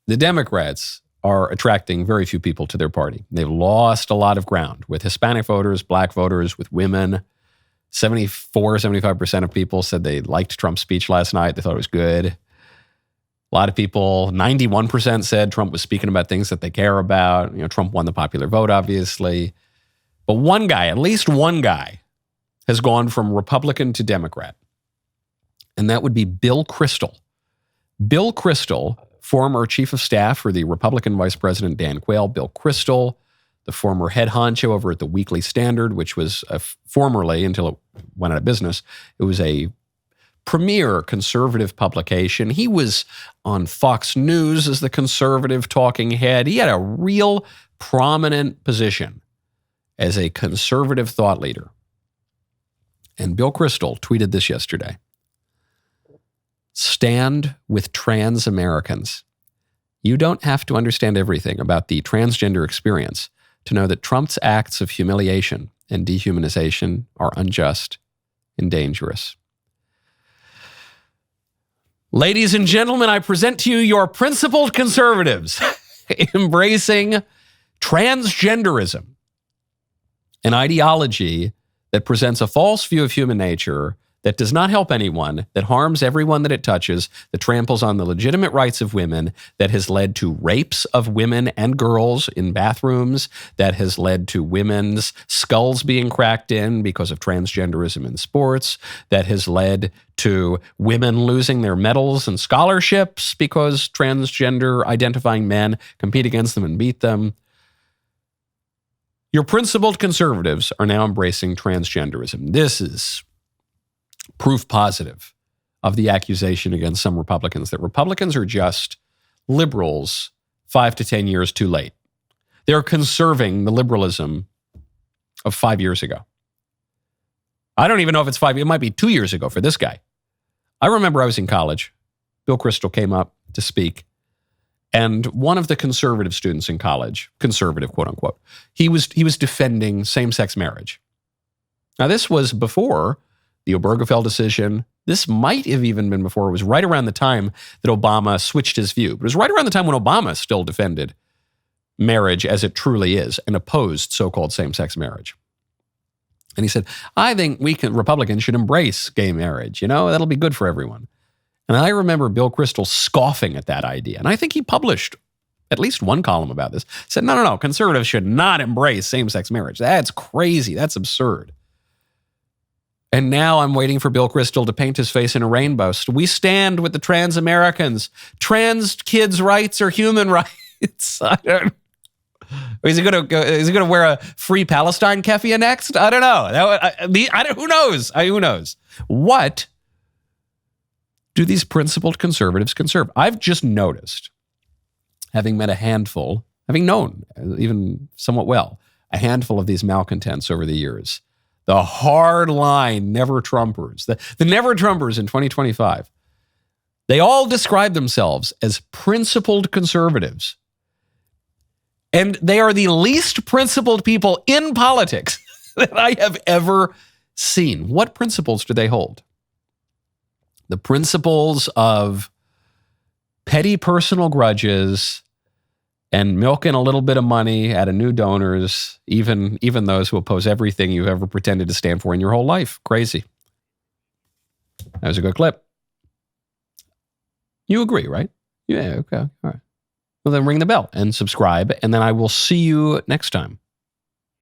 the Democrats are attracting very few people to their party. They've lost a lot of ground with Hispanic voters, black voters, with women. 75% of people said they liked Trump's speech last night. They thought it was good. A lot of people, 91% said Trump was speaking about things that they care about. You know, Trump won the popular vote, obviously. But one guy, at least one guy, has gone from Republican to Democrat. And that would be Bill Kristol. Bill Kristol, former chief of staff for the Republican Vice President Dan Quayle. Bill Kristol, the former head honcho over at the Weekly Standard, which was formerly, until it went out of business, it was a premier conservative publication. He was on Fox News as the conservative talking head. He had a real prominent position as a conservative thought leader. And Bill Kristol tweeted this yesterday. Stand with trans Americans. You don't have to understand everything about the transgender experience to know that Trump's acts of humiliation and dehumanization are unjust and dangerous. Ladies and gentlemen, I present to you your principled conservatives embracing transgenderism, an ideology that presents a false view of human nature, that does not help anyone, that harms everyone that it touches, that tramples on the legitimate rights of women, that has led to rapes of women and girls in bathrooms, that has led to women's skulls being cracked in because of transgenderism in sports, that has led to women losing their medals and scholarships because transgender identifying men compete against them and beat them. Your principled conservatives are now embracing transgenderism. This is proof positive of the accusation against some Republicans that Republicans are just liberals 5 to 10 years too late. They're conserving the liberalism of 5 years ago. I don't even know if it's 5. It might be 2 years ago for this guy. I remember I was in college. Bill Kristol came up to speak. And one of the conservative students in college, conservative, quote unquote, he was defending same-sex marriage. Now, this was before the Obergefell decision. This might have even been before. It was right around the time that Obama switched his view. But it was right around the time when Obama still defended marriage as it truly is and opposed so-called same-sex marriage. And he said, I think Republicans should embrace gay marriage. You know, that'll be good for everyone. And I remember Bill Kristol scoffing at that idea. And I think he published at least one column about this. Said, no, conservatives should not embrace same-sex marriage. That's crazy. That's absurd. And now I'm waiting for Bill Kristol to paint his face in a rainbow. So we stand with the trans Americans. Trans kids' rights are human rights. I don't. Is he going to wear a Free Palestine keffiyeh next? I don't know. Who knows? Who knows? What do these principled conservatives conserve? I've just noticed, having met a handful, having known even somewhat well, a handful of these malcontents over the years. The hard-line never-Trumpers, the never-Trumpers in 2025, they all describe themselves as principled conservatives. And they are the least principled people in politics that I have ever seen. What principles do they hold? The principles of petty personal grudges and milking a little bit of money out of new donors, even those who oppose everything you've ever pretended to stand for in your whole life. Crazy. That was a good clip. You agree, right? Yeah, okay. All right. Well, then ring the bell and subscribe, and then I will see you next time.